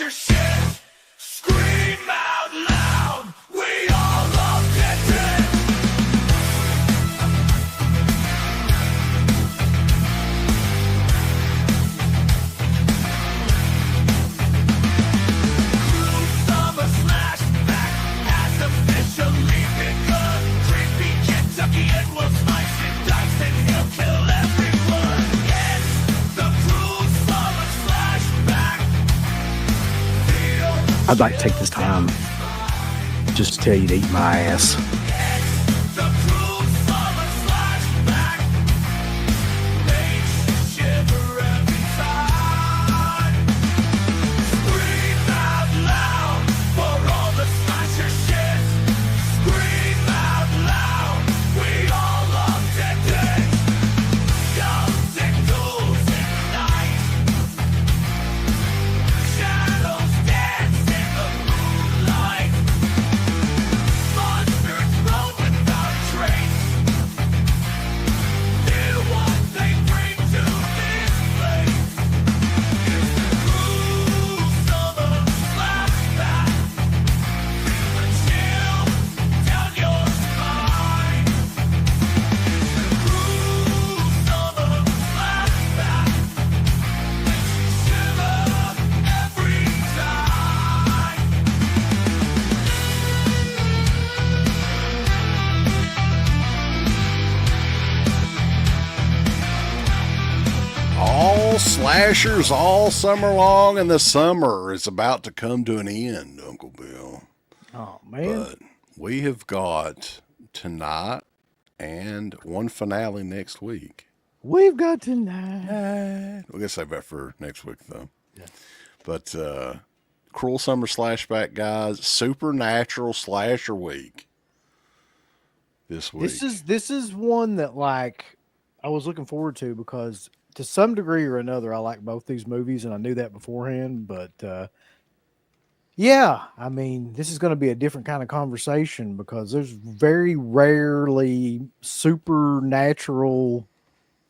your shit. Scream out loud. We all love it. Summer Slashback has officially begun. Creepy Kentucky and will slice and dice and he'll kill everyone. It's the cruel summer Slashback. I'd like to take this time just to tell you to eat my ass. The cruel summer Slashback makes you shiver every time. Scream out loud for all the slasher shit. Scream out loud, we all love dead. Ghosts and ghouls in the night. Shadows dance in the moonlight. Monsters roam without trace. They're what they bring to this place. It's the cruel summer Slashback. Feel the chill down your spine. It's the cruel summer Slashback. Makes you shiver every time. All slashers all summer long, and the summer is about to come to an end, Uncle Bill. Oh, man. But we have got tonight and one finale next week. We've got tonight. We're going to save that for next week, though. Yeah. But Cruel Summer Slashback, guys. Supernatural Slasher Week this week. This is one that, like, I was looking forward to because to some degree or another, I like both these movies, and I knew that beforehand. But yeah, I mean, this is going to be a different kind of conversation because there's very rarely supernatural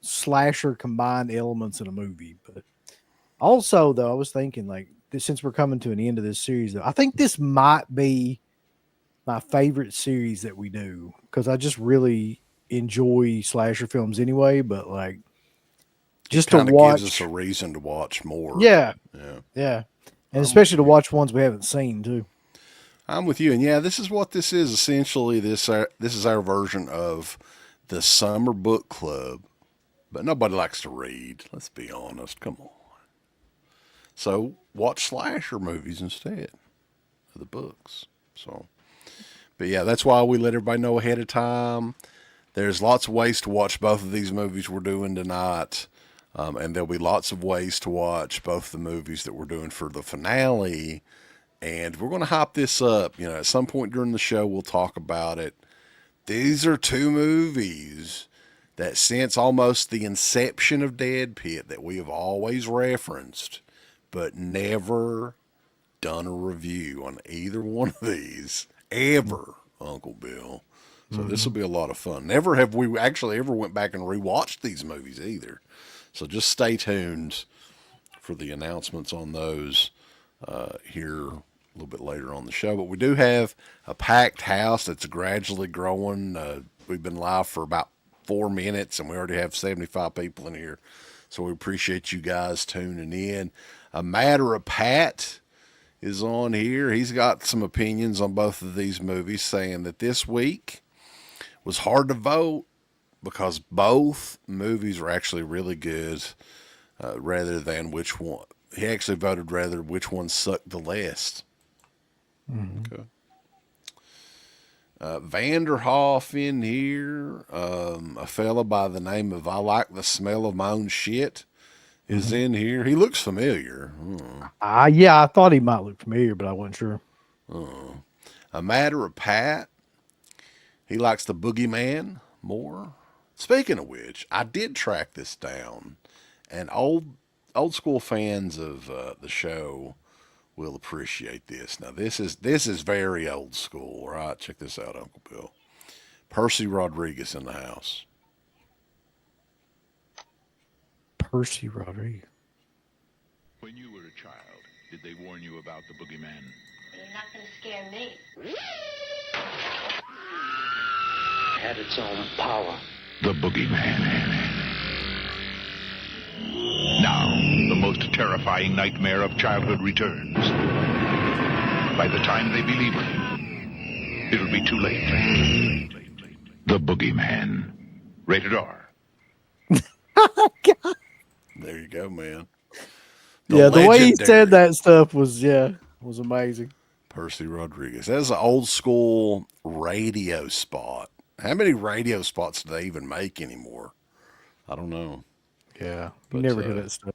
slasher combined elements in a movie. But also, though, I was thinking, like, since we're coming to an end of this series, though, I think this might be my favorite series that we do because I just really enjoy slasher films anyway. But like, just to watch, gives us a reason to watch more. Yeah, and especially to watch ones we haven't seen too. I'm with you, and yeah, this is what this is essentially. This is our version of the summer book club, but nobody likes to read. Let's be honest. Come on. So watch slasher movies instead of the books. So, but yeah, that's why we let everybody know ahead of time. There's lots of ways to watch both of these movies we're doing tonight. And there'll be lots of ways to watch both the movies that we're doing for the finale. And we're going to hop this up. You know, at some point during the show, we'll talk about it. These are two movies that since almost the inception of Dead Pit that we have always referenced, but never done a review on either one of these ever, Uncle Bill. So this will be a lot of fun. Never have we actually ever went back and rewatched these movies either. So just stay tuned for the announcements on those here a little bit later on the show. But we do have a packed house that's gradually growing. We've been live for about 4 minutes, and we already have 75 people in here. So we appreciate you guys tuning in. A Matter of Pat is on here. He's got some opinions on both of these movies, saying that this week was hard to vote because both movies were actually really good, rather than which one. He actually voted rather which one sucked the least. Mm-hmm. Okay. Vanderhoff in here, a fella by the name of I Like the Smell of My Own Shit is in here. He looks familiar. Yeah, I thought he might look familiar, but I wasn't sure. A Matter of Pat, he likes the Boogeyman more. Speaking of which, I did track this down, and old school fans of the show will appreciate this. Now, this is very old school, right? Check this out, Uncle Bill. Percy Rodriguez in the house. Percy Rodriguez. When you were a child, did they warn you about the boogeyman? You're not going to scare me. Had its own power. The boogeyman. Now, the most terrifying nightmare of childhood returns. By the time they believe it, it'll be too late. The boogeyman. Rated R. There you go, man. The way he legendary said that stuff was amazing. Percy Rodriguez. That's an old school radio spot. How many radio spots do they even make anymore? I don't know. Yeah, But, you never hear that stuff.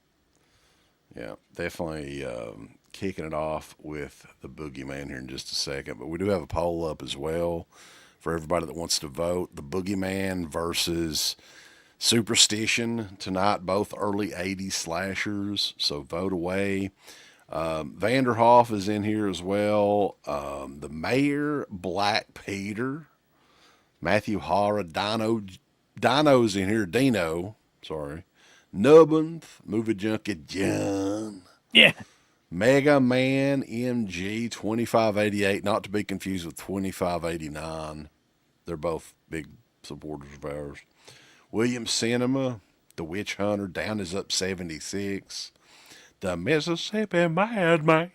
Yeah, definitely kicking it off with the boogeyman here in just a second. But we do have a poll up as well for everybody that wants to vote. The boogeyman versus Superstition tonight, both early 80s slashers. So vote away. Vanderhoff is in here as well. The Mayor, Black Peter, Matthew Hara, Dino's in here. Dino, sorry. Nubbins, Movie Junkie John. Yeah. Mega Man MG 2588, not to be confused with 2589. They're both big supporters of ours. William Cinema, The Witch Hunter, Down is Up 76. The Mississippi Madman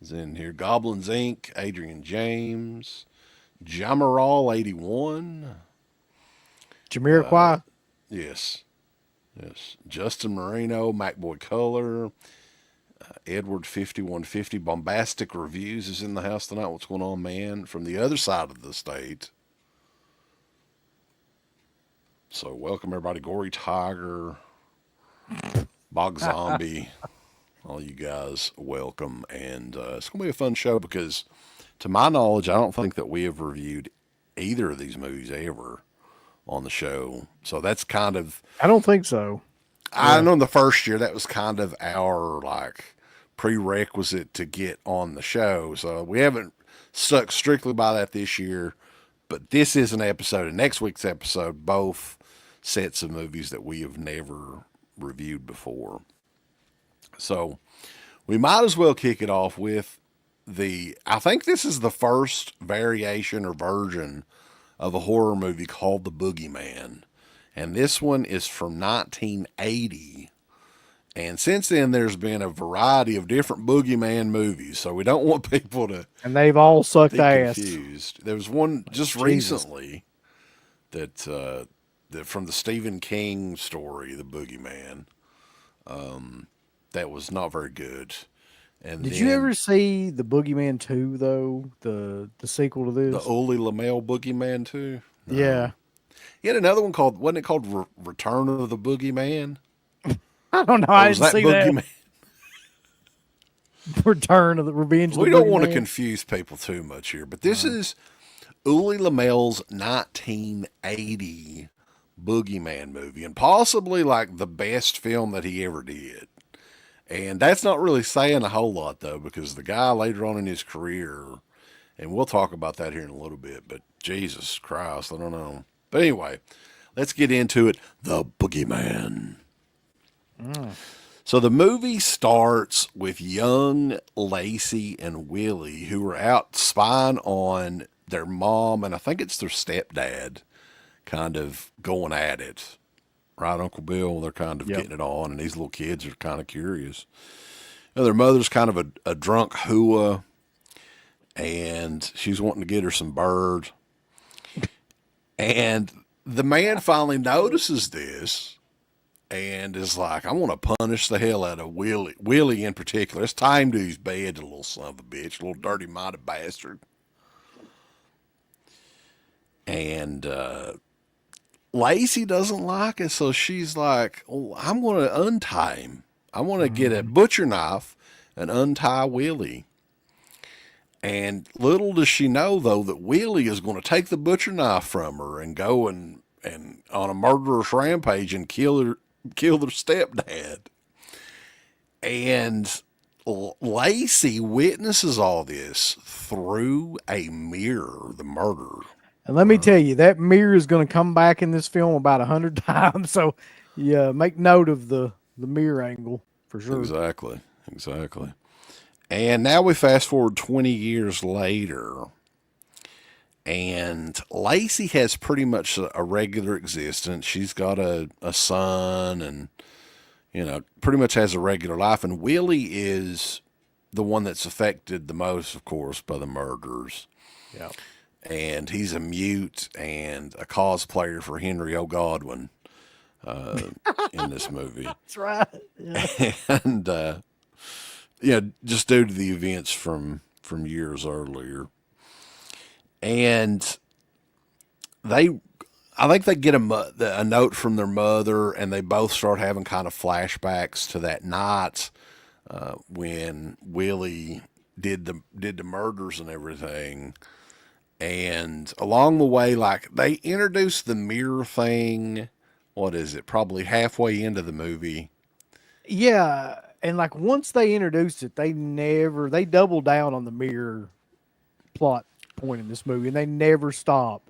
is in here. Goblins Inc., Adrian James. Jamaral 81. Jamiroquai. Yes. Justin Marino, MacBoy Color. Edward 5150. Bombastic Reviews is in the house tonight. What's going on, man? From the other side of the state. So welcome everybody. Gory Tiger, Bog Zombie, all you guys, welcome. And it's going to be a fun show because to my knowledge, I don't think that we have reviewed either of these movies ever on the show. So that's kind of, I don't think so. I know in the first year that was kind of our like prerequisite to get on the show. So we haven't stuck strictly by that this year, but this is an episode, and next week's episode, both sets of movies that we have never reviewed before. So we might as well kick it off with I think this is the first variation or version of a horror movie called The Boogeyman. And this one is from 1980. And since then, there's been a variety of different Boogeyman movies. So we don't want people to And they've all sucked be ass. confused. There was one just recently that from the Stephen King story, The Boogeyman, that was not very good. And Did you ever see The Boogeyman 2, though? The sequel to this? the Uli Lamel Boogeyman too? No. Yeah. He had another one called, wasn't it called Return of the Boogeyman? I don't know. Or I was didn't see Boogeyman? that. Return of the Revenge of the We don't want to Boogeyman. confuse people too much here, but this is Uli Lamel's 1980 Boogeyman movie, and possibly like the best film that he ever did. And that's not really saying a whole lot, though, because the guy later on in his career, and we'll talk about that here in a little bit, but Jesus Christ, I don't know. But anyway, let's get into it. The Boogeyman. So the movie starts with young Lacey and Willie, who are out spying on their mom, and I think it's their stepdad, kind of going at it. Right, Uncle Bill? They're kind of getting it on, and these little kids are kind of curious. You know, their mother's kind of a drunk hooah, and she's wanting to get her some bird. And the man finally notices this and is like, I want to punish the hell out of Willie. Willie in particular. It's time to his bed, the little son of a bitch, little dirty-minded bastard. And Lacey doesn't like it, so she's like, oh, I'm going to untie him. I want to get a butcher knife and untie Willie. And little does she know, though, that Willie is going to take the butcher knife from her and go and on a murderous rampage and kill their stepdad. And Lacey witnesses all this through a mirror, the murder. And let me tell you, that mirror is going to come back in this film about 100 times. So, yeah, make note of the mirror angle for sure. Exactly. And now we fast forward 20 years later, and Lacey has pretty much a regular existence. She's got a son and, pretty much has a regular life. And Willie is the one that's affected the most, of course, by the murders. Yeah. And he's a mute and a cosplayer for Henry O. Godwin in this movie. That's right. Yeah. And, just due to the events from years earlier. And I think they get a note from their mother, and they both start having kind of flashbacks to that night when Willie did the murders and everything. And along the way, like, they introduced the mirror thing. What is it? Probably halfway into the movie. Yeah. And like once they introduced it, they doubled down on the mirror plot point in this movie, and they never stop.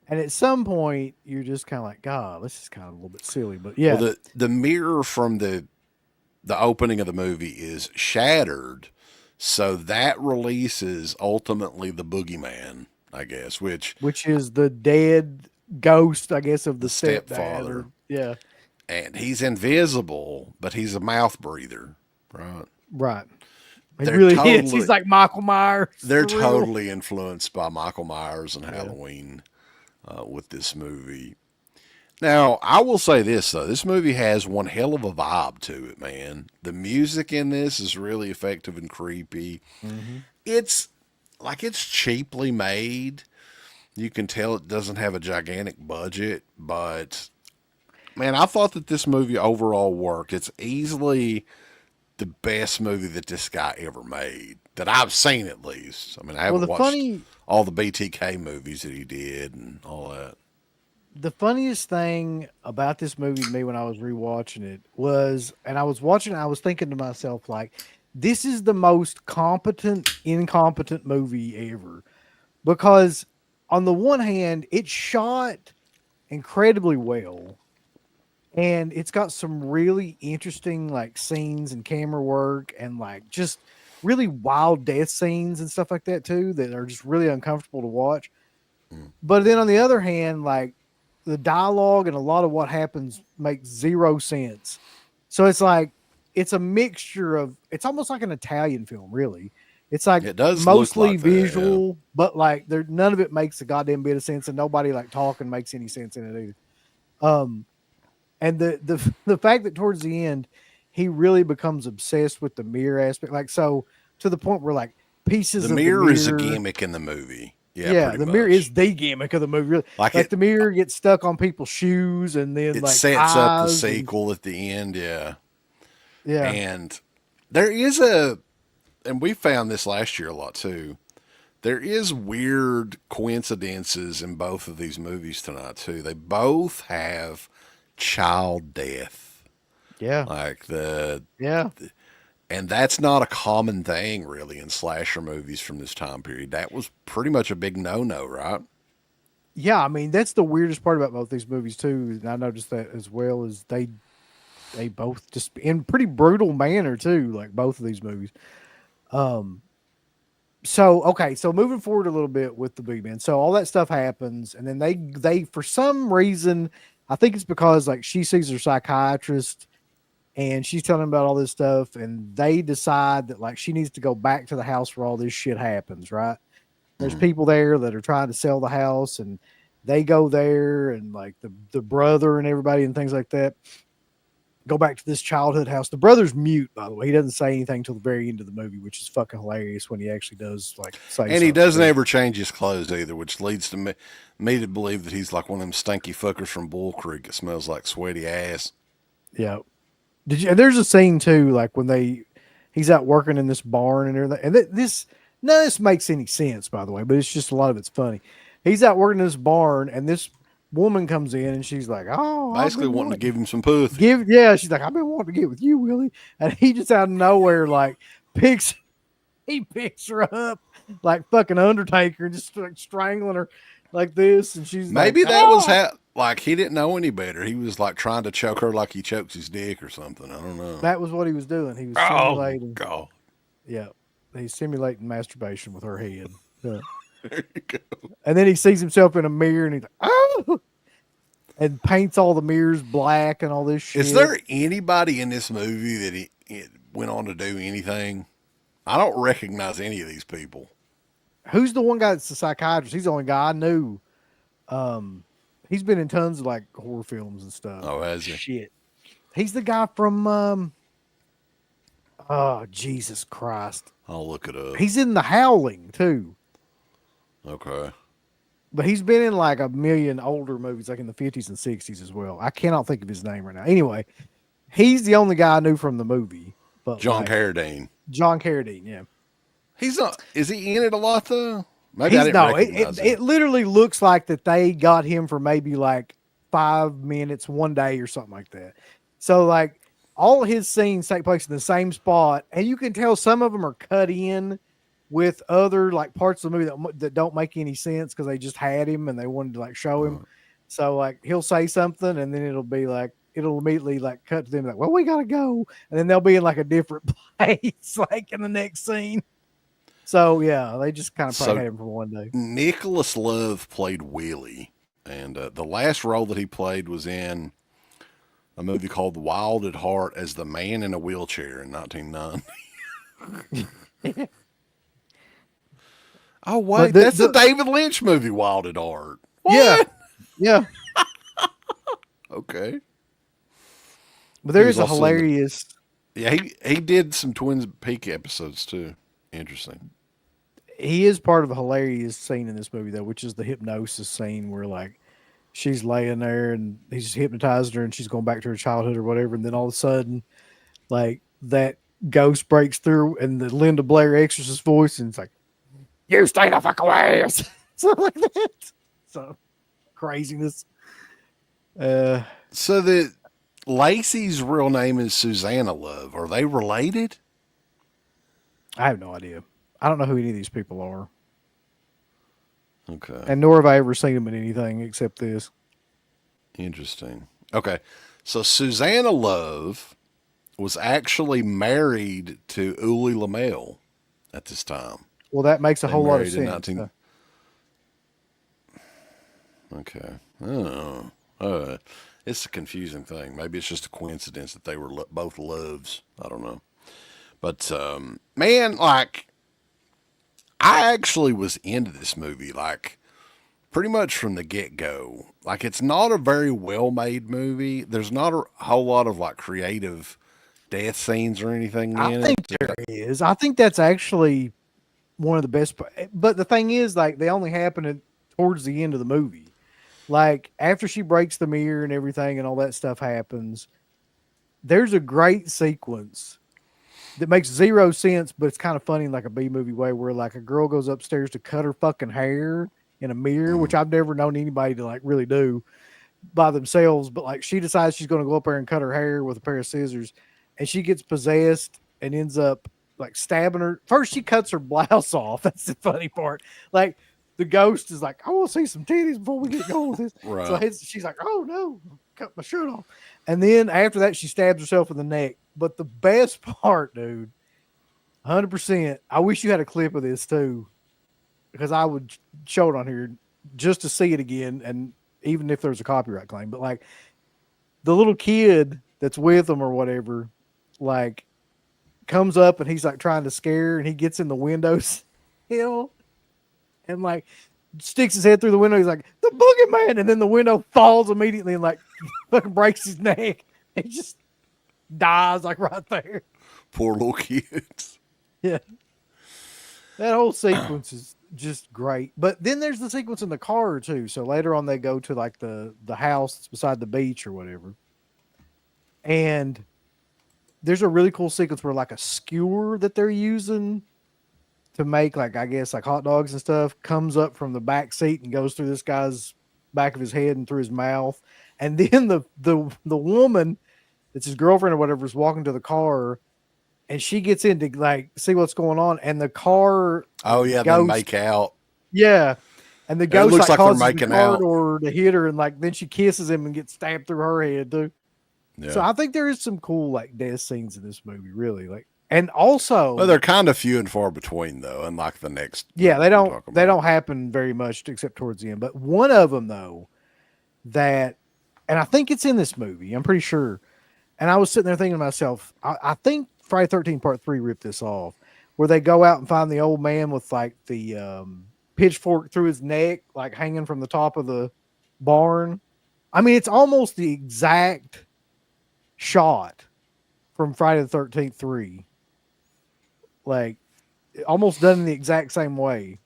And at some point, you're just kind of like, God, this is kind of a little bit silly. But yeah, well, the mirror from the opening of the movie is shattered, so that releases ultimately the boogeyman, I guess, which is the dead ghost, I guess, of the stepfather. Yeah, and he's invisible, but he's a mouth breather, right? Right. He really is. He's like Michael Myers. They're totally influenced by Michael Myers and Halloween with this movie. Now, I will say this, though. This movie has one hell of a vibe to it, man. The music in this is really effective and creepy. Mm-hmm. It's cheaply made. You can tell it doesn't have a gigantic budget, but, man, I thought that this movie overall worked. It's easily the best movie that this guy ever made, that I've seen at least. I mean, I haven't watched all the BTK movies that he did and all that. The funniest thing about this movie to me when I was rewatching it was, and I was thinking to myself, like, this is the most incompetent movie ever. Because on the one hand, it's shot incredibly well. And it's got some really interesting like scenes and camera work and like just really wild death scenes and stuff like that too, that are just really uncomfortable to watch. But then on the other hand, like the dialogue and a lot of what happens makes zero sense. So it's like, it's a mixture of, it's almost like an Italian film, really. It's like it does mostly look like visual, that, yeah. But like none of it makes a goddamn bit of sense, and nobody like talking makes any sense in it either. And the fact that towards the end, he really becomes obsessed with the mirror aspect. Like, so to the point where like pieces of the mirror is a gimmick in the movie. Yeah, the mirror is the gimmick of the movie. Really. Like the mirror gets stuck on people's shoes, and then it like sets up the sequel at the end. Yeah. Yeah. And there is and we found this last year a lot too. There is weird coincidences in both of these movies tonight too. They both have child death. Yeah. Like and that's not a common thing really in slasher movies from this time period. That was pretty much a big no-no, right? Yeah, I mean, that's the weirdest part about both these movies too. And I noticed that as well, as they both just in pretty brutal manner too, like both of these movies. So moving forward a little bit with the Boogeyman. So all that stuff happens, and then they for some reason, I think it's because like she sees her psychiatrist and she's telling him about all this stuff, and they decide that like she needs to go back to the house where all this shit happens, right? There's people there that are trying to sell the house, and they go there, and like the brother and everybody and things like that go back to this childhood house. The brother's mute, by the way. He doesn't say anything till the very end of the movie, which is fucking hilarious when he actually does like say. And he doesn't ever change his clothes either, which leads to me to believe that he's like one of them stinky fuckers from Bull Creek that smells like sweaty ass. Yeah. And there's a scene too, like when he's out working in this barn and everything. And none of this makes any sense, by the way, but it's just a lot of it's funny. He's out working in this barn, and this woman comes in, and she's like, "Oh, basically wanting to give him some pussy." She's like, "I've been wanting to get with you, Willie," and he just out of nowhere like picks her up like fucking Undertaker, and just like strangling her like this, and she's maybe like, that was how. like he didn't know any better. He was like trying to choke her like he chokes his dick or something. I don't know. That was what he was doing. He was Oh simulating. God! Yeah, he's simulating masturbation with her head. Yeah. There you go. And then he sees himself in a mirror, and he's like, "Oh!" and paints all the mirrors black and all this shit. Is there anybody in this movie that he went on to do anything? I don't recognize any of these people. Who's the one guy that's the psychiatrist? He's the only guy I knew. He's been in tons of like horror films and stuff. Oh, has he? Shit. He's the guy from oh, Jesus Christ. I'll look it up. He's in The Howling too. Okay. But he's been in like a million older movies, like in the 50s and 60s as well. I cannot think of his name right now. Anyway, he's the only guy I knew from the movie. But John Carradine. John Carradine, yeah. He's not. Is he in it a lot though? Maybe He's, I didn't no, recognize him. it literally looks like that they got him for maybe like 5 minutes one day or something like that. So like all his scenes take place in the same spot, and you can tell some of them are cut in with other like parts of the movie that don't make any sense because they just had him and they wanted to like show him. So like he'll say something and then it'll immediately like cut to them like, well, we gotta go, and then they'll be in like a different place like in the next scene. So yeah, they just kind of probably had him for one day. Nicholas Love played Willie, and the last role that he played was in a movie called Wild at Heart as the man in a wheelchair in 1990. Oh wait, that's the David Lynch movie, Wild at Heart. What? Yeah. Okay. But there is a hilarious. Yeah, he did some Twin Peaks episodes too. Interesting. He is part of a hilarious scene in this movie though, which is the hypnosis scene where like she's laying there and he's hypnotized her and she's going back to her childhood or whatever, and then all of a sudden, like that ghost breaks through and the Linda Blair exorcist voice, and it's like, "You stay the fuck away," something like that. So craziness. So the Lacey's real name is Susanna Love. Are they related? I have no idea. I don't know who any of these people are. Okay. And nor have I ever seen them in anything except this. Interesting. Okay. So Susanna Love was actually married to Uli Lamel at this time. Well, that makes a whole lot of sense. Okay. It's a confusing thing. Maybe it's just a coincidence that they were both Loves. I don't know. But, man, like, I actually was into this movie, like, pretty much from the get-go. Like, it's not a very well-made movie. There's not a whole lot of, like, creative death scenes or anything in it. I think there is. I think that's actually one of the best. But the thing is, like, they only happen towards the end of the movie. Like, after she breaks the mirror and everything and all that stuff happens, there's a great sequence that makes zero sense, but it's kind of funny in like a B-movie way where like a girl goes upstairs to cut her fucking hair in a mirror, which I've never known anybody to like really do by themselves. But like she decides she's going to go up there and cut her hair with a pair of scissors, and she gets possessed and ends up like stabbing her. First, she cuts her blouse off. That's the funny part. Like the ghost is like, I want to see some titties before we get going with this. Right. So she's like, oh no, cut my shirt off. And then after that, she stabs herself in the neck. But the best part, dude, 100%, I wish you had a clip of this too, because I would show it on here just to see it again. And even if there's a copyright claim, but like the little kid that's with them or whatever, like comes up and he's like trying to scare her, and he gets in the windows hill and like sticks his head through the window. He's like, the boogeyman. And then the window falls immediately and like fucking breaks his neck. He just dies like right there. Poor little kids. Yeah. That whole sequence is just great. But then there's the sequence in the car too. So later on they go to like the house that's beside the beach or whatever. And there's a really cool sequence where like a skewer that they're using to make like, I guess like hot dogs and stuff comes up from the back seat and goes through this guy's back of his head and through his mouth. And then the woman that's his girlfriend or whatever is walking to the car, and she gets in to like see what's going on. And the car. Oh yeah. Ghost, they make out. Yeah. And the It ghost looks like like they're causes the making car out. door to hit her, and like then she kisses him and gets stabbed through her head too. Yeah. So I think there is some cool like death scenes in this movie, really. Like, and also, Well, they're kind of few and far between though, unlike the next. yeah, movie we're talking they about. don't happen very much except towards the end. But one of them though, that, and I think it's in this movie. I'm pretty sure. And I was sitting there thinking to myself, I think Friday 13 Part 3 ripped this off, where they go out and find the old man with like the pitchfork through his neck, like hanging from the top of the barn. I mean, it's almost the exact shot from Friday the 13th 3. Like, almost done in the exact same way.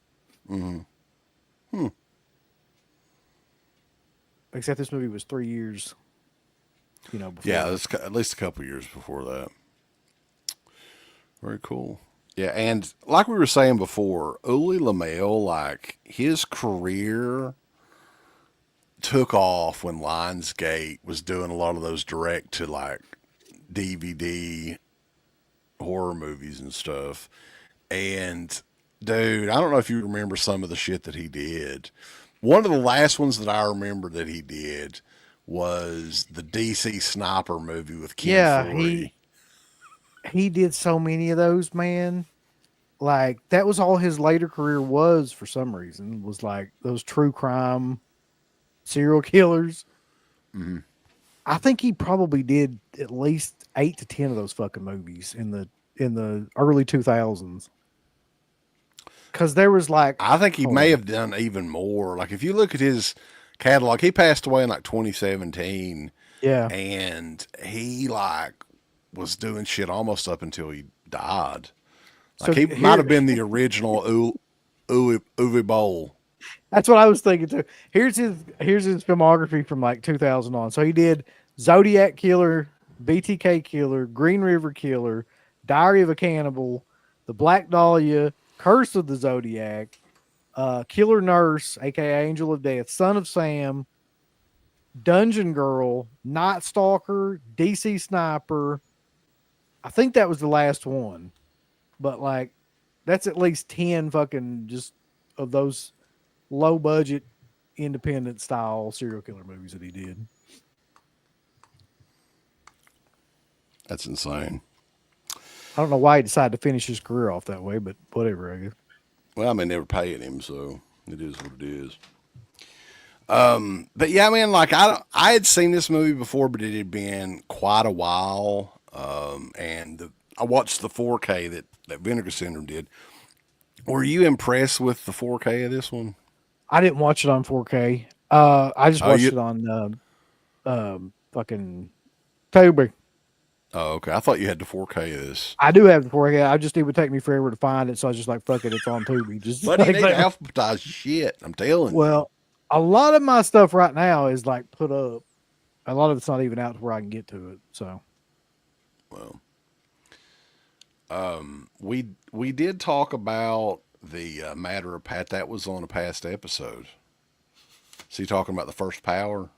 Except this movie was 3 years, before. Yeah, it's at least a couple years before that. Very cool. Yeah, and like we were saying before, Uli Lamel, like his career took off when Lionsgate was doing a lot of those direct to like DVD horror movies and stuff. And dude, I don't know if you remember some of the shit that he did. One of the last ones that I remember that he did was the DC Sniper movie with Ken Foree. He did so many of those, man. Like, that was all his later career was for some reason, was like those true crime serial killers. Mm-hmm. I think he probably did at least 8 to 10 of those fucking movies in the early 2000s. Because there was like, I think he may have done even more. Like if you look at his catalog, he passed away in like 2017. Yeah. And he like was doing shit almost up until he died. Like So he might have been the original Uwe Boll. That's what I was thinking too. Here's his filmography from like 2000 on. So he did Zodiac Killer, BTK Killer, Green River Killer, Diary of a Cannibal, The Black Dahlia, Curse of the Zodiac, Killer Nurse, aka Angel of Death, Son of Sam, Dungeon Girl, Night Stalker, DC Sniper. I think that was the last one. But like that's at least 10 fucking just of those low budget independent style serial killer movies that he did. That's insane. I don't know why he decided to finish his career off that way, but whatever, I guess. Well, I mean, they were paying him, so it is what it is. But yeah, man, like I had seen this movie before, but it had been quite a while. And I watched the 4K that Vinegar Syndrome did. Were you impressed with the 4K of this one? I didn't watch it on 4K. I just watched it on fucking Tubi. Oh, okay. I thought you had the 4K of this. I do have the 4K. I just, it would take me forever to find it, so I was just like, fuck it, it's on Tubi. Just But like you need to that. alphabetize shit. I'm telling you. Well, a lot of my stuff right now is like put up. A lot of it's not even out to where I can get to it. So, Well, we did talk about the matter of Pat. That was on a past episode. So you talking about the first Power?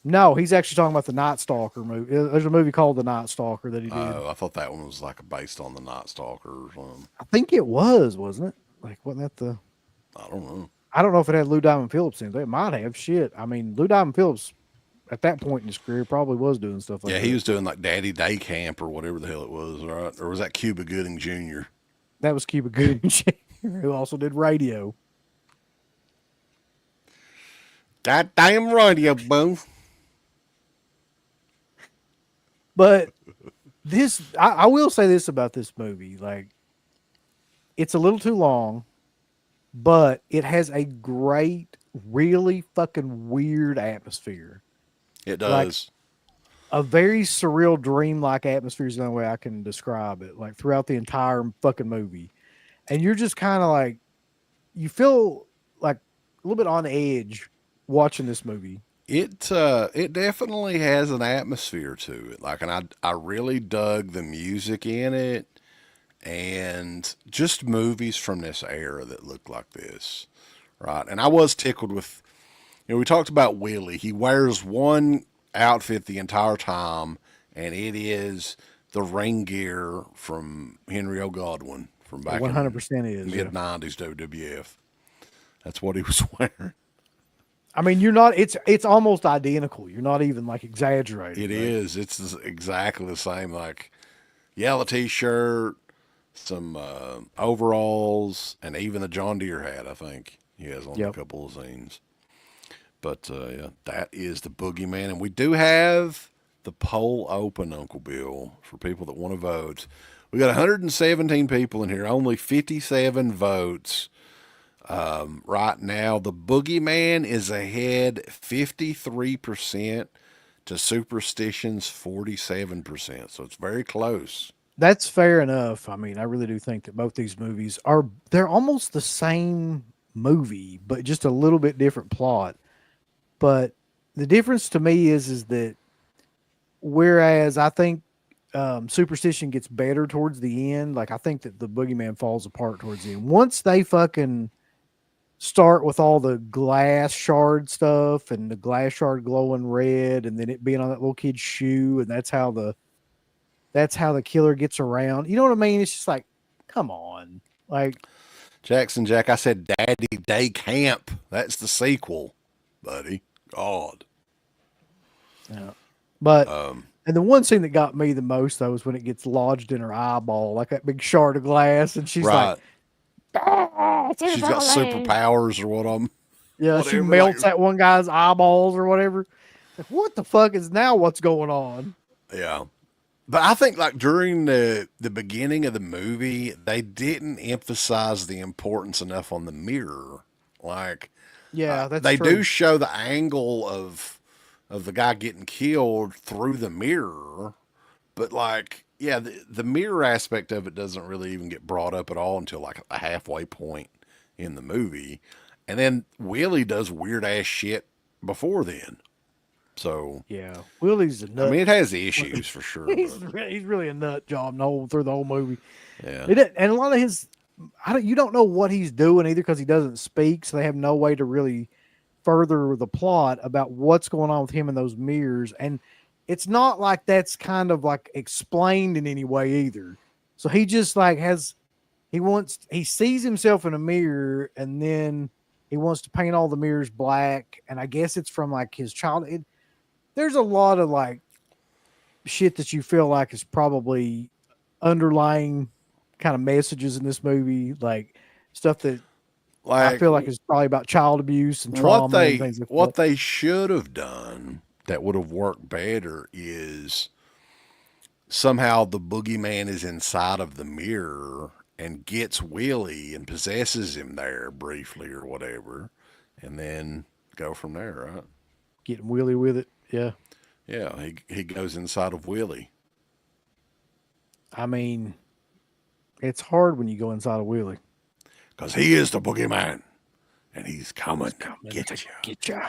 no, he's actually talking about the Night Stalker movie. There's a movie called The Night Stalker that he did. Oh, I thought that one was like based on the Night Stalker or something. I think it was, wasn't it? Like, wasn't that the? I don't know. I don't know if it had Lou Diamond Phillips in it. It might have. Shit. I mean, Lou Diamond Phillips at that point in his career probably was doing stuff like that. Yeah, he was doing like Daddy Day Camp or whatever the hell it was, right? Or was that Cuba Gooding Jr.? That was Cuba Gooding Jr., who also did Radio. That damn radio, boo. But this, I will say this about this movie. Like, it's a little too long, but it has a great, really fucking weird atmosphere. It does. A very surreal, dream-like atmosphere is the only way I can describe it. Like, throughout the entire fucking movie. And you're just kind of like, you feel like a little bit on edge watching this movie. It definitely has an atmosphere to it. Like, and I really dug the music in it, and just movies from this era that looked like this, right? And I was tickled with, we talked about Willie. He wears one outfit the entire time, and it is the ring gear from Henry O. Godwin from back 100% in is mid-90s WWF. That's what he was wearing. I mean, you're not. It's almost identical. You're not even like exaggerating. It is. It's exactly the same. Like yellow T-shirt, some overalls, and even the John Deere hat. I think he has on a couple of scenes. But yeah, that is the Boogeyman, and we do have the poll open, Uncle Bill, for people that want to vote. We got 117 people in here, only 57 votes. Right now, the Boogeyman is ahead 53% to Superstition's 47%. So it's very close. That's fair enough. I mean, I really do think that both these movies they're almost the same movie, but just a little bit different plot. But the difference to me is that whereas I think Superstition gets better towards the end, like I think that the Boogeyman falls apart towards the end. Once they fucking start with all the glass shard stuff and the glass shard glowing red and then it being on that little kid's shoe, and that's how the killer gets around. You know what I mean? It's just like, come on. Like Jackson Jack, I said Daddy Day Camp. That's the sequel, buddy. God. Yeah. But and the one scene that got me the most though is when it gets lodged in her eyeball, like that big shard of glass, and she's like, she's got superpowers or what I'm. Yeah, she melts that one guy's eyeballs or whatever. Like, what the fuck is now? What's going on? Yeah, but I think like during the beginning of the movie, they didn't emphasize the importance enough on the mirror. Like, yeah, that's they true. do show the angle of the guy getting killed through the mirror, but like, yeah, the mirror aspect of it doesn't really even get brought up at all until like a halfway point in the movie. And then Willie does weird ass shit before then. So yeah, Willie's a nut. I mean, it has issues for sure. He's really a nut job through the whole movie. Yeah, and a lot of his, you don't know what he's doing either because he doesn't speak, so they have no way to really further the plot about what's going on with him in those mirrors. And it's not like that's kind of like explained in any way either. So he just like he sees himself in a mirror and then he wants to paint all the mirrors black. And I guess it's from like his childhood. There's a lot of like shit that you feel like is probably underlying kind of messages in this movie, like stuff that I feel like is probably about child abuse and trauma. And things like what they should have done that would have worked better is somehow the Boogeyman is inside of the mirror and gets Willie and possesses him there briefly or whatever, and then go from there, right? Getting Willie with it, yeah. Yeah, he goes inside of Willie. I mean, it's hard when you go inside of Willie. Because he is the Boogeyman, and he's coming to get you. Get ya.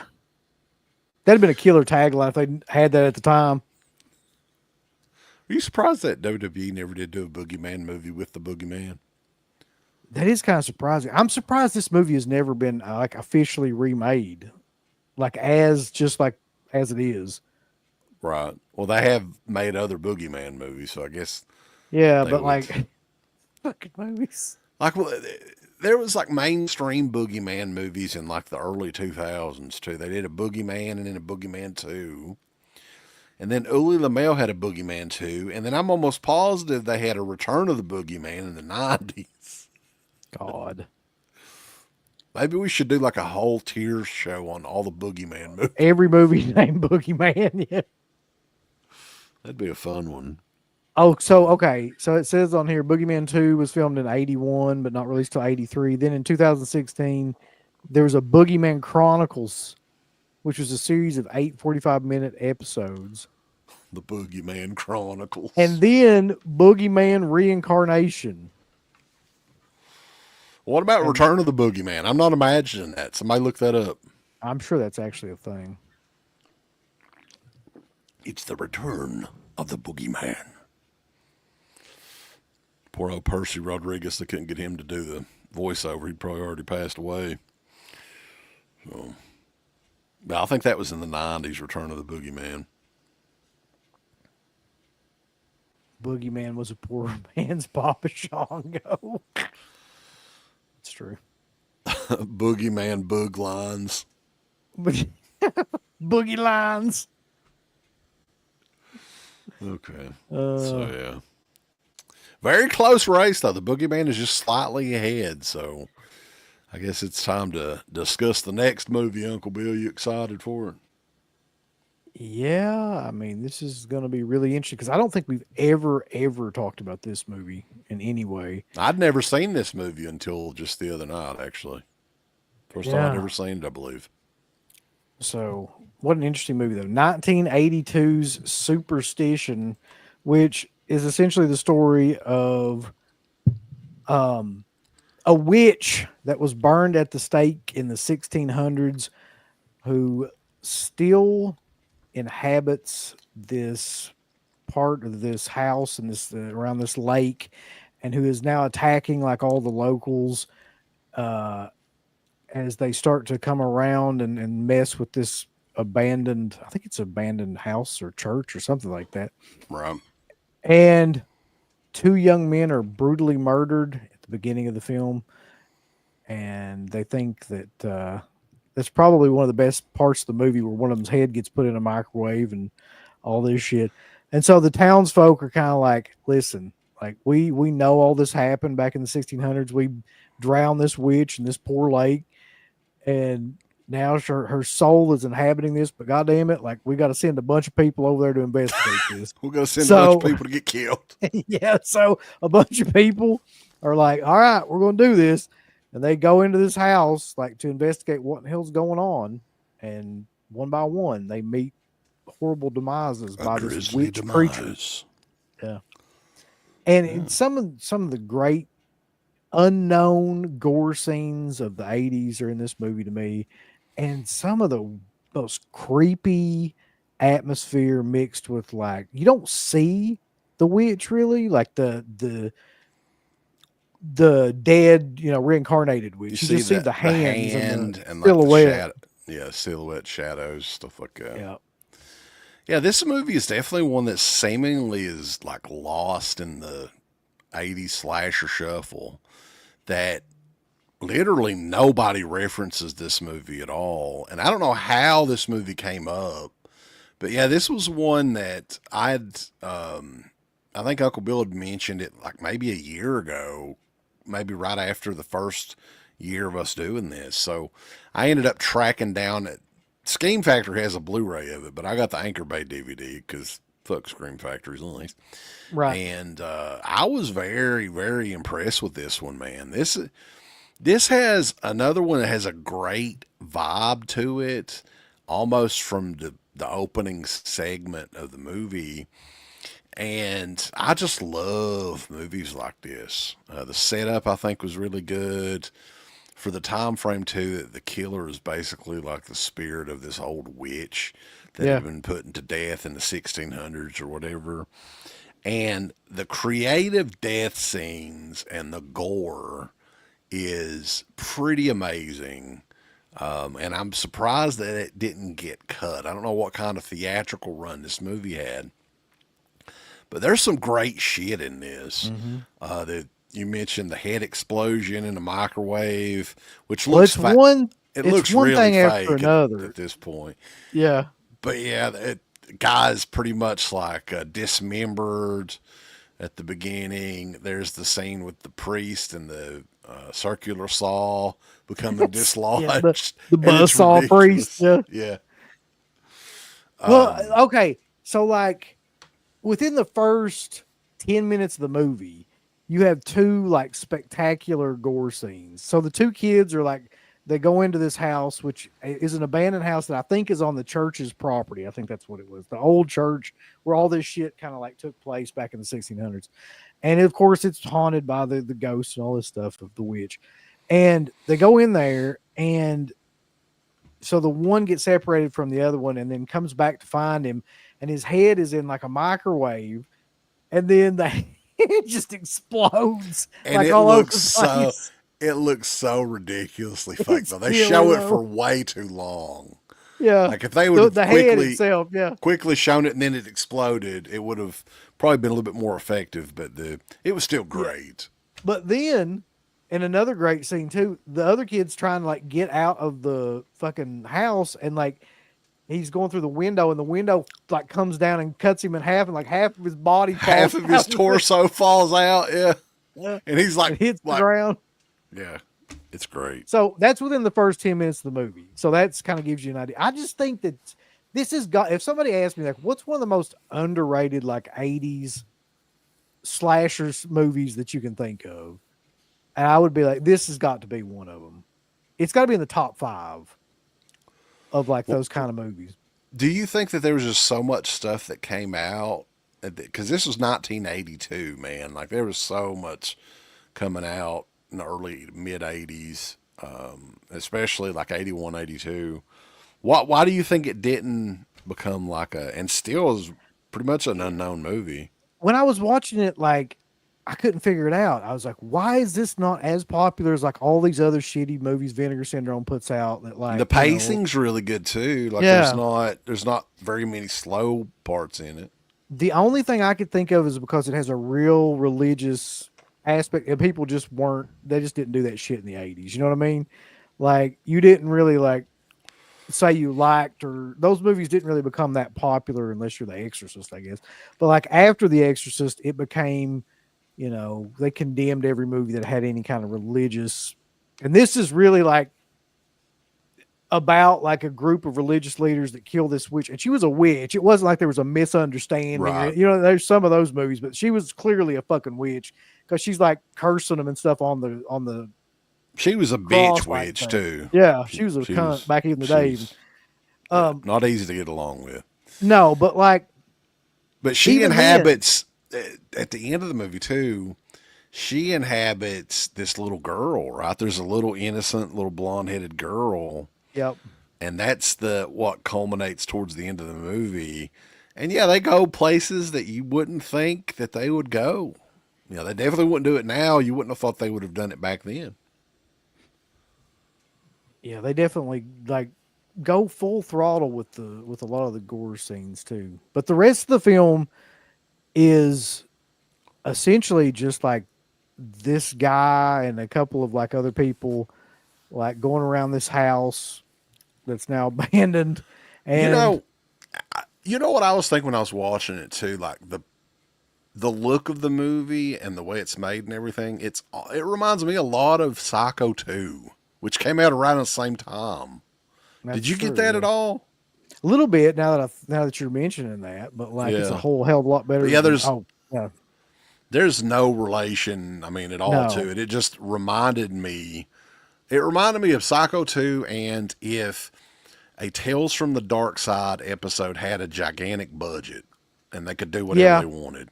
That'd have been a killer tagline if they had that at the time. Are you surprised that WWE never did do a Boogeyman movie with the Boogeyman? That is kind of surprising. I'm surprised this movie has never been like officially remade, like as it is. Right. Well, they have made other Boogeyman movies, so I guess. Yeah, but like fucking movies. Like, well, there was like mainstream Boogeyman movies in like the early 2000s too. They did a Boogeyman and then a Boogeyman 2. And then Uli LaMel had a Boogeyman 2. And then I'm almost positive they had a Return of the Boogeyman in the 90s. God. Maybe we should do like a whole Tears show on all the Boogeyman movies. Every movie named Boogeyman, yeah. That'd be a fun one. Oh, so, okay. So it says on here, Boogeyman 2 was filmed in 81, but not released till 83. Then in 2016, there was a Boogeyman Chronicles, which was a series of 8 45-minute episodes. The Boogeyman Chronicles. And then Boogeyman Reincarnation. What about Return of the Boogeyman? I'm not imagining that. Somebody look that up. I'm sure that's actually a thing. It's the Return of the Boogeyman. Poor old Percy Rodriguez, they couldn't get him to do the voiceover. He'd probably already passed away. So, but I think that was in the 90s, Return of the Boogeyman. Boogeyman was a poor man's Papa Shango. It's true. Boogeyman boog lines. Boogie lines. Okay. So yeah. Very close race though. The Boogeyman is just slightly ahead, so I guess it's time to discuss the next movie, Uncle Bill. You excited for it? Yeah, I mean, this is going to be really interesting because I don't think we've ever talked about this movie in any way. I'd never seen this movie until just the other night, actually. First time I'd Yeah. ever seen it, I believe. So, what an interesting movie, though. 1982's Superstition, which is essentially the story of a witch that was burned at the stake in the 1600s who still inhabits this part of this house and this around this lake, and who is now attacking like all the locals as they start to come around and mess with this abandoned, I think it's abandoned house or church or something like that. Right. And two young men are brutally murdered at the beginning of the film, and they think that that's probably one of the best parts of the movie, where one of them's head gets put in a microwave and all this shit. And so the townsfolk are kind of like, listen, like we know all this happened back in the 1600s. We drowned this witch in this poor lake, and now her soul is inhabiting this. But goddamn it, like we got to send a bunch of people over there to investigate this. We're going to send a bunch of people to get killed. Yeah, so a bunch of people are like, all right, we're going to do this. And they go into this house like to investigate what the hell's going on. And one by one, they meet horrible demises by this witch creature. Yeah. And in some of the great unknown gore scenes of the 80s are in this movie to me. And some of the most creepy atmosphere mixed with, like, you don't see the witch really, like the dead, reincarnated witch. You just see the hands and the silhouette. Silhouette shadows, stuff like that. Yeah. Yeah, this movie is definitely one that seemingly is like lost in the 80s slasher shuffle, that literally nobody references this movie at all. And I don't know how this movie came up, but yeah, this was one that I think Uncle Bill had mentioned it like maybe a year ago, maybe right after the first year of us doing this. So I ended up tracking down it. Scream Factory has a Blu-ray of it, but I got the Anchor Bay DVD because fuck Scream Factory's nice. Right. And I was very, very impressed with this one, man. This has another one that has a great vibe to it, almost from the opening segment of the movie. And I just love movies like this. The setup, I think, was really good. For the time frame, too, that the killer is basically like the spirit of this old witch that had been put to death in the 1600s or whatever. And the creative death scenes and the gore is pretty amazing. And I'm surprised that it didn't get cut. I don't know what kind of theatrical run this movie had. But there's some great shit in this. Mm-hmm. You mentioned the head explosion in the microwave, which looks it looks one really thing fake after another at this point. Yeah. But yeah, the guy's pretty much like dismembered at the beginning. There's the scene with the priest and the circular saw becoming dislodged. The buzzsaw priest. Yeah. Yeah. Well, okay. So, like, within the first 10 minutes of the movie, you have two like spectacular gore scenes. So the two kids are like, they go into this house, which is an abandoned house that I think is on the church's property. I think that's what it was. The old church where all this shit kind of like took place back in the 1600s. And of course it's haunted by the ghosts and all this stuff of the witch. And they go in there, and so the one gets separated from the other one and then comes back to find him, and his head is in like a microwave, and then it just explodes, and like it all looks over the place. It looks so ridiculously fake. Though they show it for way too long. Yeah, like if they would have quickly shown it and then it exploded, it would have probably been a little bit more effective. But it was still great. But then, And another great scene too. The other kid's trying to like get out of the fucking house, and like he's going through the window, and the window like comes down and cuts him in half, and like half of his body, Half falls of his out. torso falls out. Yeah. Yeah. And he's like, It hits the like, ground. yeah, it's great. So that's within the first 10 minutes of the movie. So that's kind of gives you an idea. I just think that this has got, if somebody asked me like, what's one of the most underrated like 80s slashers movies that you can think of? And I would be like, this has got to be one of them. It's got to be in the top 5 of like those kind of movies. Do you think that there was just so much stuff that came out? Because this was 1982, man. Like there was so much coming out in the early mid 80s, especially like 81, 82. Why do you think it didn't become like and still is pretty much an unknown movie? When I was watching it, like I couldn't figure it out. I was like, why is this not as popular as like all these other shitty movies Vinegar Syndrome puts out? That like the pacing's really good too. Like there's not very many slow parts in it. The only thing I could think of is because it has a real religious aspect, and people just they just didn't do that shit in the 80s. You know what I mean? Like you didn't really like say you liked, or those movies didn't really become that popular unless you're The Exorcist, I guess. But like after The Exorcist, it became, you know, they condemned every movie that had any kind of religious, and this is really like about like a group of religious leaders that killed this witch, and she was a witch. It wasn't like there was a misunderstanding. Right. You know, there's some of those movies, but she was clearly a fucking witch because she's like cursing them and stuff on the. She was a bitch witch too. Yeah, she was a cunt back in the day. Not easy to get along with. No, but like, but she inhabits at the end of the movie too. She inhabits this little girl, right? There's a little innocent, little blonde-headed girl. Yep. And that's what culminates towards the end of the movie. And yeah, they go places that you wouldn't think that they would go. You know, they definitely wouldn't do it now. You wouldn't have thought they would have done it back then. Yeah, they definitely like go full throttle with a lot of the gore scenes too. But the rest of the film is essentially just like this guy and a couple of like other people like going around this house that's now abandoned. And you know what I was thinking when I was watching it too, like the look of the movie and the way it's made and everything. It reminds me a lot of Psycho 2, which came out around the same time. Did you get that at all? A little bit now that you're mentioning that, but like it's a whole hell of a lot better. But yeah, there's no relation, I mean, at all to it. It just reminded me. It reminded me of Psycho 2, and if a Tales from the Dark Side episode had a gigantic budget and they could do whatever they wanted.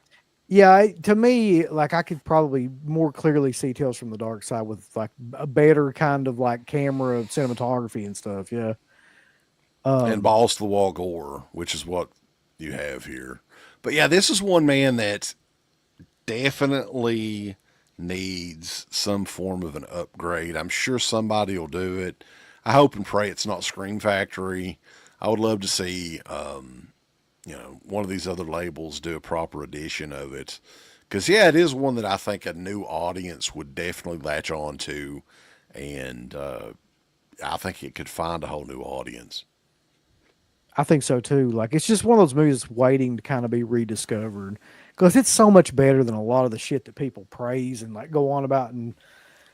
Yeah, to me, like I could probably more clearly see Tales from the Dark Side with like a better kind of like camera cinematography and stuff. Yeah. And balls to the wall gore, which is what you have here. But yeah, this is one, man, that definitely needs some form of an upgrade. I'm sure somebody will do it. I hope and pray it's not Scream Factory. I would love to see, one of these other labels do a proper edition of it. Because, yeah, it is one that I think a new audience would definitely latch on to. And I think it could find a whole new audience. I think so too. Like it's just one of those movies that's waiting to kind of be rediscovered because it's so much better than a lot of the shit that people praise and like go on about, and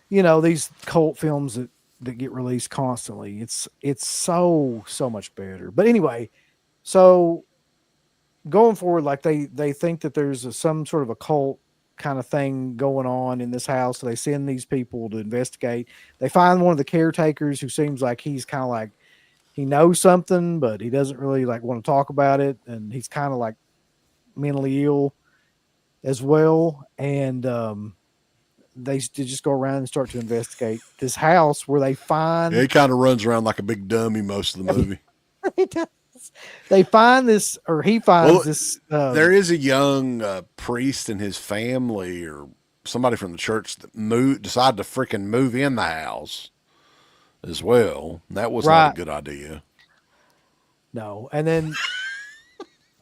you know these cult films that get released constantly. It's so much better. But anyway, so going forward, like they think that there's some sort of a cult kind of thing going on in this house, so they send these people to investigate. They find one of the caretakers who seems like he's kind of like. He knows something, but he doesn't really like want to talk about it. And he's kind of like mentally ill as well. And they just go around and start to investigate this house where they find. Yeah, he kind of runs around like a big dummy most of the movie. He does. They find this, or he finds this. There is a young priest and his family, or somebody from the church that decided to freaking move in the house. As well, that was not a good idea. No, and then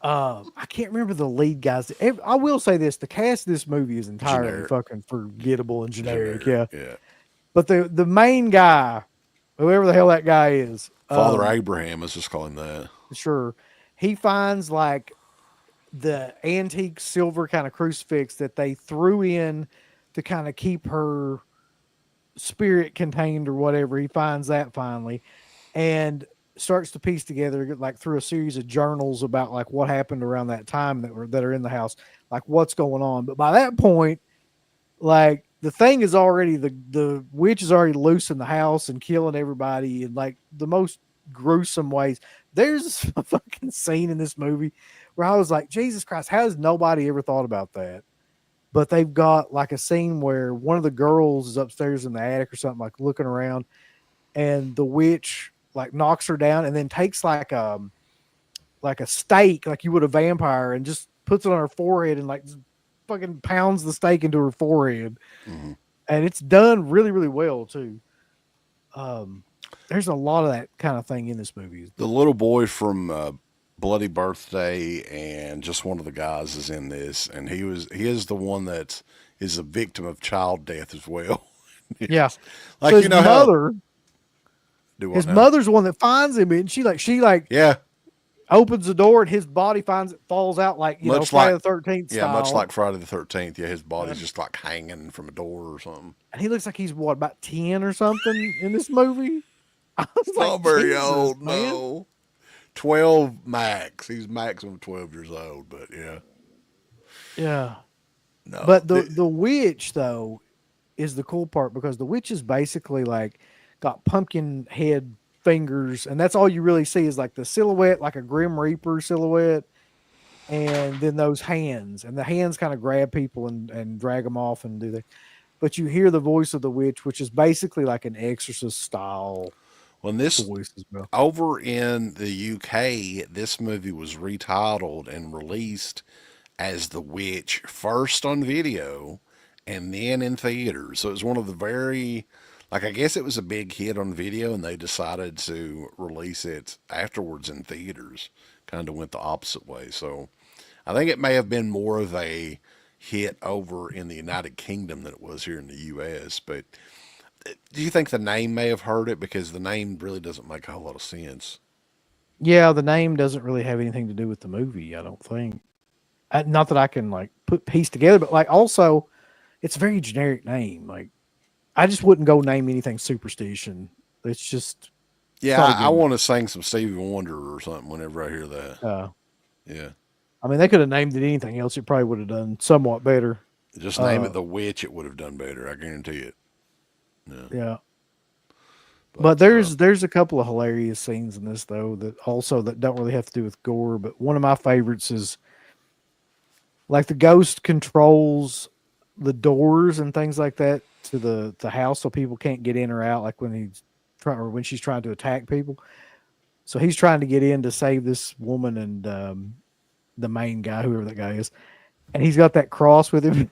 I can't remember the lead guys. I will say this: the cast of this movie is entirely fucking forgettable and generic. Yeah. But the main guy, whoever the hell that guy is, Father Abraham, let's just call him that. sure, he finds like the antique silver kind of crucifix that they threw in to kind of keep her spirit contained or whatever. He finds that finally and starts to piece together like through a series of journals about like what happened around that time that are in the house, like what's going on. But by that point, like the thing is already the witch is already loose in the house and killing everybody in like the most gruesome ways. There's a fucking scene in this movie where I was like, Jesus Christ, how has nobody ever thought about that? But they've got like a scene where one of the girls is upstairs in the attic or something, like looking around, and the witch like knocks her down and then takes like a stake, like you would a vampire, and just puts it on her forehead and like fucking pounds the stake into her forehead. Mm-hmm. And it's done really, really well too. There's a lot of that kind of thing in this movie. The little boy from Bloody Birthday and just one of the guys is in this, and he is the one that is a victim of child death as well. Yeah, like so his you know mother, his mother's the one that finds him, and she yeah, opens the door, and his body falls out like you know Friday the 13th style. Yeah, much like Friday the 13th. Yeah, his body's just like hanging from a door or something. And he looks like he's what, about 10 or something in this movie. I was Not like, very Jesus, old, man. no. 12 max. He's maximum 12 years old, but yeah. Yeah. No. But the witch though is the cool part, because the witch is basically like got pumpkin head fingers, and that's all you really see is like the silhouette, like a Grim Reaper silhouette, and then those hands, and the hands kind of grab people and drag them off and do that. But you hear the voice of the witch, which is basically like an exorcist style. When this voice as well. Over in the UK, this movie was retitled and released as The Witch, first on video and then in theaters. So it was one of the very, like, I guess it was a big hit on video, and they decided to release it afterwards in theaters. Kind of went the opposite way. So I think it may have been more of a hit over in the United Kingdom than it was here in the US. But do you think the name may have hurt it? Because the name really doesn't make a whole lot of sense. Yeah, the name doesn't really have anything to do with the movie, I don't think. Not that I can like put piece together, but like also, it's a very generic name. Like, I just wouldn't go name anything Superstition. It's just yeah. I want to sing some Stevie Wonder or something whenever I hear that. Yeah. I mean, they could have named it anything else. It probably would have done somewhat better. Just name it The Witch. It would have done better. I guarantee it. Yeah. But there's a couple of hilarious scenes in this though that don't really have to do with gore. But one of my favorites is like the ghost controls the doors and things like that to the house, so people can't get in or out. Like when she's trying to attack people. So he's trying to get in to save this woman and the main guy, whoever that guy is, and he's got that cross with him.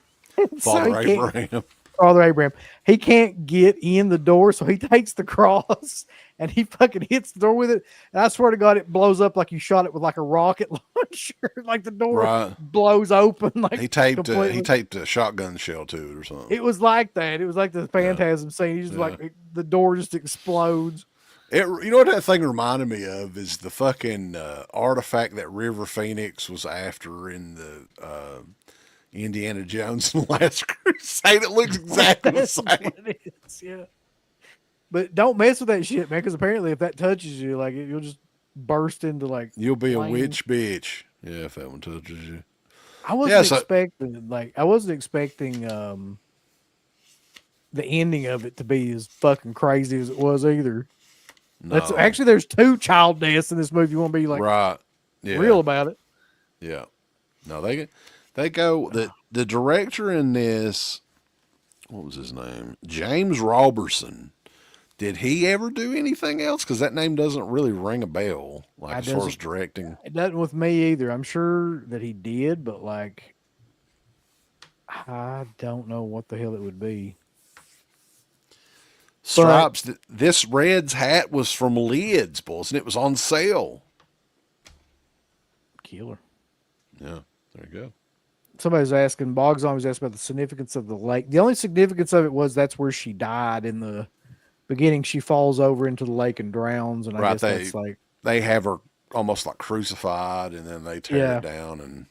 Father Abraham. Father Abraham. He can't get in the door, so he takes the cross and he fucking hits the door with it. And I swear to God, it blows up like you shot it with like a rocket launcher. Like the door blows open. Like he taped a shotgun shell to it or something. It was like that. It was like the Phantasm scene. He's just like the door just explodes. You know what that thing reminded me of is the fucking artifact that River Phoenix was after in the Indiana Jones and the Last Crusade. It looks exactly the same. It is, yeah. But don't mess with that shit, man, because apparently if that touches you, like you'll just burst into like you'll be a witch bitch. Yeah, if that one touches you. I wasn't expecting the ending of it to be as fucking crazy as it was either. No. That's actually there's 2 child deaths in this movie. You want to be like real about it. Yeah. No, they go the director in this, what was his name? James Robertson. Did he ever do anything else? Because that name doesn't really ring a bell, like as far as directing. It doesn't with me either. I'm sure that he did, but like I don't know what the hell it would be. Stripes. This Red's hat was from Lids, boys, and it was on sale. Killer. Yeah, there you go. somebody's asking, Bog Zombies asked about the significance of the lake. The only significance of it was that's where she died in the beginning. She falls over into the lake and drowns, and I guess that's like they have her almost like crucified, and then they tear it down, and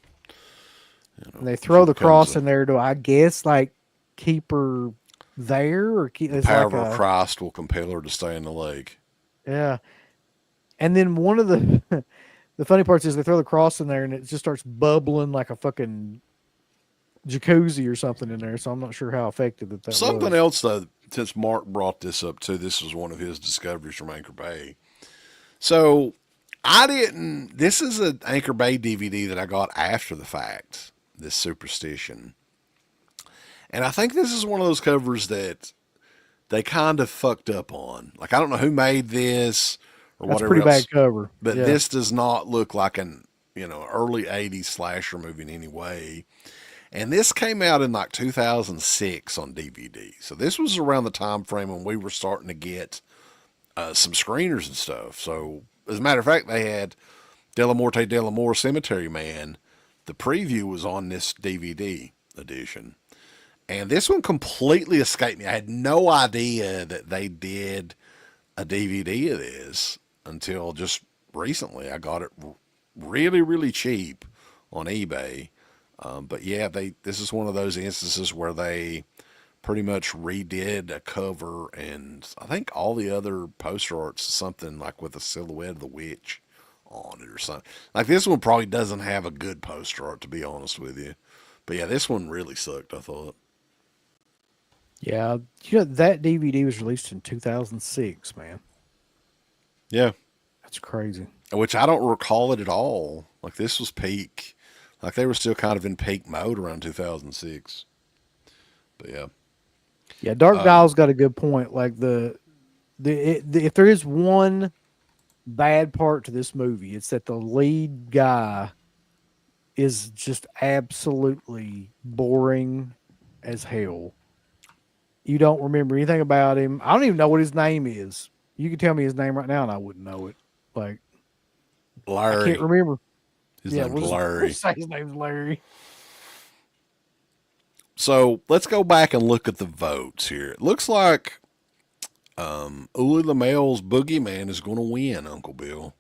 and they throw the cross a, in there to, I guess, like keep her there, or keep the power of Christ will compel her to stay in the lake. Yeah, and then one of the the funny parts is they throw the cross in there, and it just starts bubbling like a fucking jacuzzi or something in there. So I'm not sure how effective that Something was. else though, since Mark brought this up too, this was one of his discoveries from Anchor Bay. So this is an Anchor Bay DVD that I got after the fact, this Superstition. And I think this is one of those covers that they kind of fucked up on. Like, I don't know who made this or That's whatever a pretty else, bad cover. but this does not look like an, early 80s slasher movie in any way. And this came out in like 2006 on DVD. So this was around the time frame when we were starting to get some screeners and stuff. So as a matter of fact, they had De La Morte de la Mort Cemetery Man. The preview was on this DVD edition. And this one completely escaped me. I had no idea that they did a DVD of this until just recently. I got it really, really cheap on eBay. But yeah, this is one of those instances where they pretty much redid a cover, and I think all the other poster art's something like with a silhouette of the witch on it or something. Like, this one probably doesn't have a good poster art, to be honest with you. But yeah, this one really sucked, I thought. Yeah, that DVD was released in 2006, man. Yeah. That's crazy. Which I don't recall it at all. Like, this was peak. Like, they were still kind of in peak mode around 2006. But yeah. Yeah, Dark Dial's got a good point. Like, if there is one bad part to this movie, it's that the lead guy is just absolutely boring as hell. You don't remember anything about him. I don't even know what his name is. You can tell me his name right now, and I wouldn't know it. Like, Larry. I can't remember. His name's Larry. Say his name's Larry. So let's go back and look at the votes here. It looks like Uli LaMelle's Boogeyman is going to win, Uncle Bill.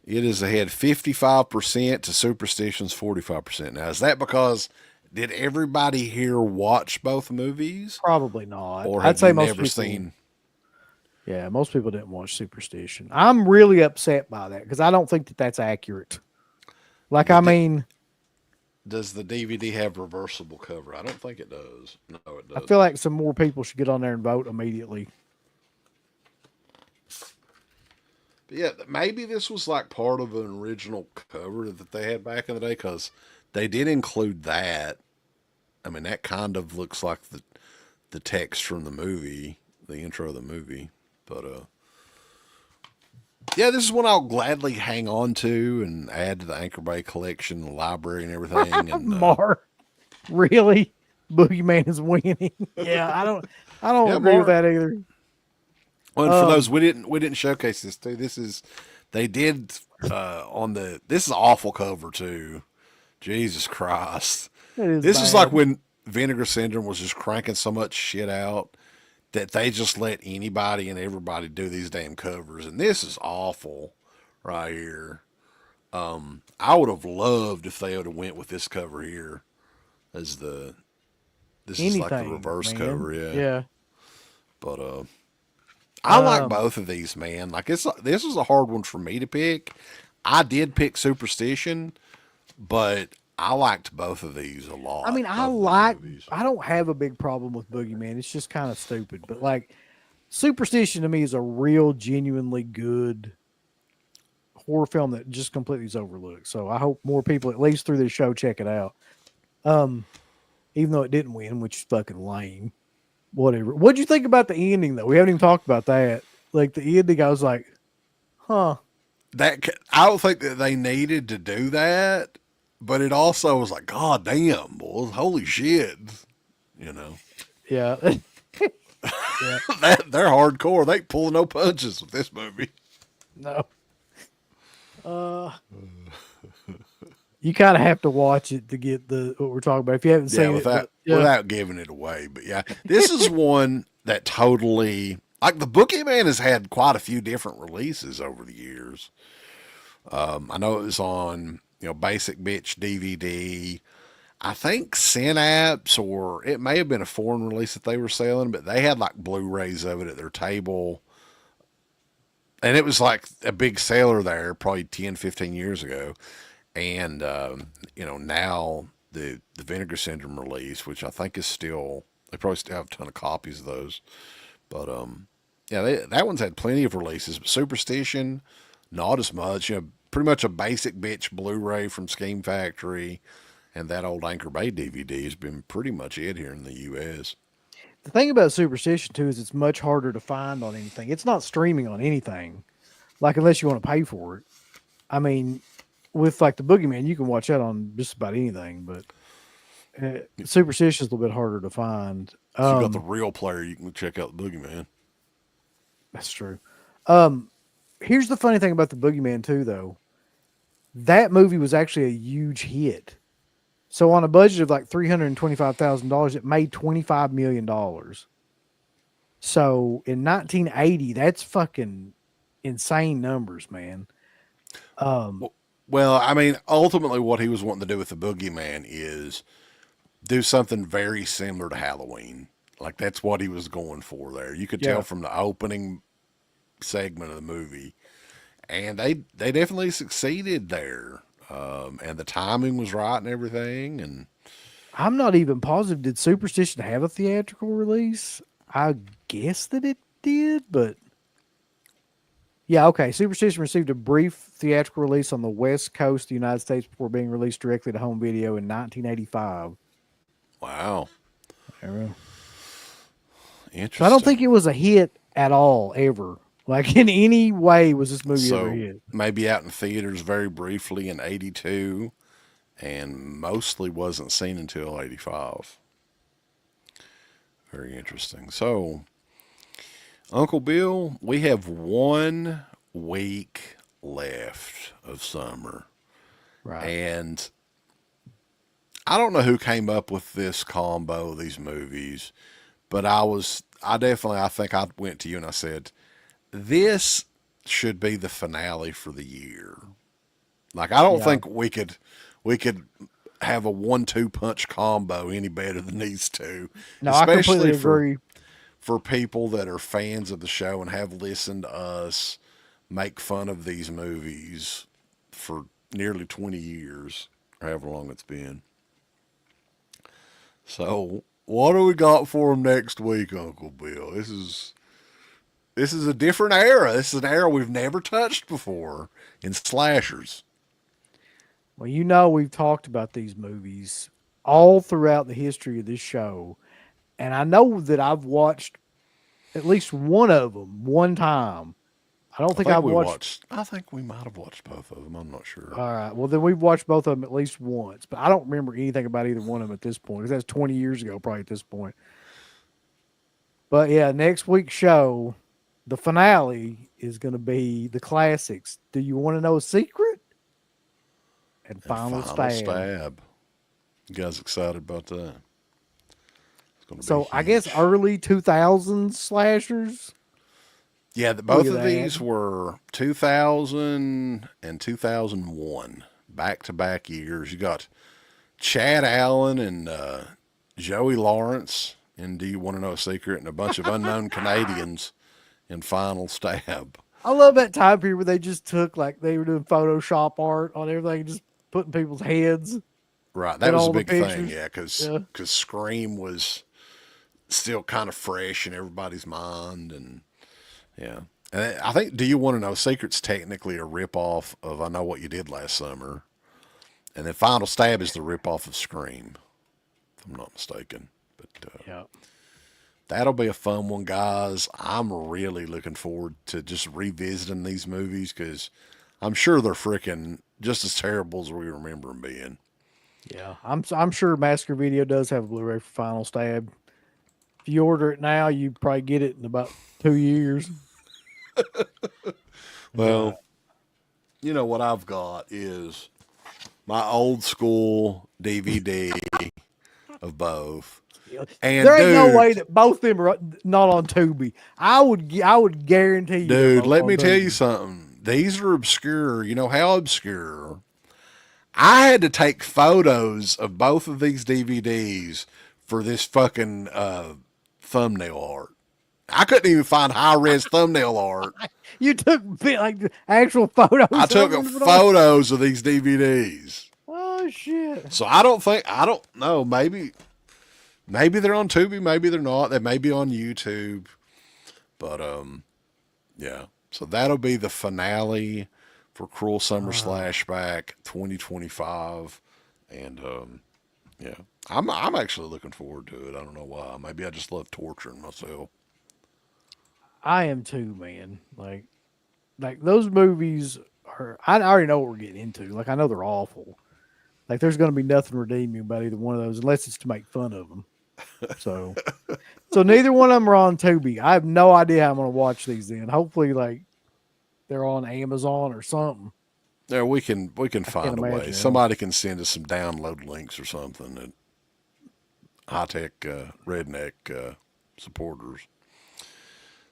It is ahead 55% to Superstition's 45%. Now, is that because did everybody here watch both movies? Probably not. Or I'd say most never people, seen? Yeah, most people didn't watch Superstition. I'm really upset by that because I don't think that that's accurate. Like, I mean, does the DVD have reversible cover? I don't think it does. No, it doesn't. I feel like some more people should get on there and vote immediately. But yeah, maybe this was like part of an original cover that they had back in the day, because they did include that. I mean, that kind of looks like the text from the movie, the intro of the movie. But yeah, this is one I'll gladly hang on to and add to the Anchor Bay collection, the library, and everything. And Mark, really? Boogeyman is winning. Yeah, I don't agree with that either. Well, and for those we didn't showcase this too. They did this is an awful cover too. Jesus Christ. This is like when Vinegar Syndrome was just cranking so much shit out that they just let anybody and everybody do these damn covers. And this is awful right here. I would have loved if they would have went with this cover here as this is like the reverse cover, yeah. Yeah. But I like both of these, man. Like, this was a hard one for me to pick. I did pick Superstition, but I liked both of these a lot. I mean, I don't have a big problem with Boogeyman. It's just kind of stupid. But, like, Superstition to me is a real, genuinely good horror film that just completely is overlooked. So I hope more people, at least through this show, check it out. Even though it didn't win, which is fucking lame. Whatever. What'd you think about the ending, though? We haven't even talked about that. Like, the ending, I was like, huh. I don't think that they needed to do that, but it also was like, God damn, boys, holy shit. You know? Yeah. Yeah. They're hardcore. They ain't pulling no punches with this movie. No. You kind of have to watch it to get what we're talking about. If you haven't Yeah, seen without giving it away. But yeah, this is one that totally, like, the Boogeyman has had quite a few different releases over the years. I know it was on, Basic Bitch DVD. I think Synapse, or it may have been a foreign release that they were selling, but they had like Blu-rays of it at their table. And it was like a big seller there probably 10, 15 years ago. And, now the Vinegar Syndrome release, which I think is still, they probably still have a ton of copies of those. But, yeah, that one's had plenty of releases. But Superstition, not as much. Pretty much a Basic Bitch Blu-ray from Scheme Factory. And that old Anchor Bay DVD has been pretty much it here in the U.S. The thing about Superstition, too, is it's much harder to find on anything. It's not streaming on anything, like, unless you want to pay for it. I mean, with, like, the Boogeyman, you can watch that on just about anything, but Superstition is a little bit harder to find. If you got the real player, you can check out the Boogeyman. That's true. Here's the funny thing about the Boogeyman, too, though. That movie was actually a huge hit. So on a budget of like $325,000, it made $25 million. So in 1980, that's fucking insane numbers, man. Well, I mean, ultimately what he was wanting to do with the Boogeyman is do something very similar to Halloween. Like, that's what he was going for there. You could tell from the opening segment of the movie. And they definitely succeeded there. And the timing was right and everything. And I'm not even positive. Did Superstition have a theatrical release? I guess that it did, but yeah, okay. Superstition received a brief theatrical release on the West Coast of the United States before being released directly to home video in 1985. Wow. Interesting. So I don't think it was a hit at all, ever. Like, in any way was this movie ever a hit. Maybe out in theaters very briefly in 82 and mostly wasn't seen until 85. Very interesting. So, Uncle Bill, we have 1 week left of summer. Right. And I don't know who came up with this combo of these movies, but I think I went to you and I said, this should be the finale for the year. Like, I don't think we could have a 1-2 punch combo any better than these two. No, I completely agree. For people that are fans of the show and have listened to us make fun of these movies for nearly 20 years, or however long it's been. So, what do we got for them next week, Uncle Bill? This is a different era. This is an era we've never touched before in slashers. Well, we've talked about these movies all throughout the history of this show. And I know that I've watched at least one of them one time. I think I've watched. I think we might have watched both of them. I'm not sure. All right. Well, then we've watched both of them at least once. But I don't remember anything about either one of them at this point. Because that's 20 years ago, probably at this point. But yeah, next week's show, the finale is going to be the classics. Do you want to know a secret? And Final Stab. You guys excited about that? So I guess early 2000s slashers. Yeah, both of these were 2000 and 2001, back-to-back years. You got Chad Allen and Joey Lawrence in Do You Want to Know a Secret, and a bunch of unknown Canadians in Final Stab. I love that time period where they just took, like, they were doing Photoshop art on everything, just putting people's heads. Right, that was a big thing, yeah, because Scream was still kind of fresh in everybody's mind, and yeah. And I think Do You Want to Know Secret's technically a ripoff of I Know What You Did Last Summer, and then Final Stab is the ripoff of Scream, if I'm not mistaken. But that'll be a fun one, guys. I'm really looking forward to just revisiting these movies because I'm sure they're freaking just as terrible as we remember them being. Yeah, I'm sure Massacre Video does have a Blu-ray for Final Stab. If you order it now, you probably get it in about 2 years. Well, you know what I've got is my old school DVD of both. And There ain't no dude, way that both of them are not on Tubi. I would guarantee you. they're dude, both let on me tell you Tubi. something. These are obscure. You know how obscure? I had to take photos of both of these DVDs for this fucking thumbnail art. I couldn't even find high res thumbnail art. You took like actual photos. I took of them? photos of these DVDs. Oh shit! So I don't know. Maybe they're on Tubi. Maybe they're not. They may be on YouTube. But yeah. So that'll be the finale for Cruel Summer Slashback 2025, and yeah, I'm actually looking forward to it. I don't know why. Maybe I just love torturing myself. I am too, man. Like those movies are. I already know what we're getting into. Like I know they're awful. Like there's going to be nothing redeeming about either one of those unless it's to make fun of them. So neither one of them are on Tubi. I have no idea how I'm going to watch these. Then hopefully, like they're on Amazon or something. Yeah, we can find a way. imagine. Somebody can send us some download links or something. That high tech redneck supporters.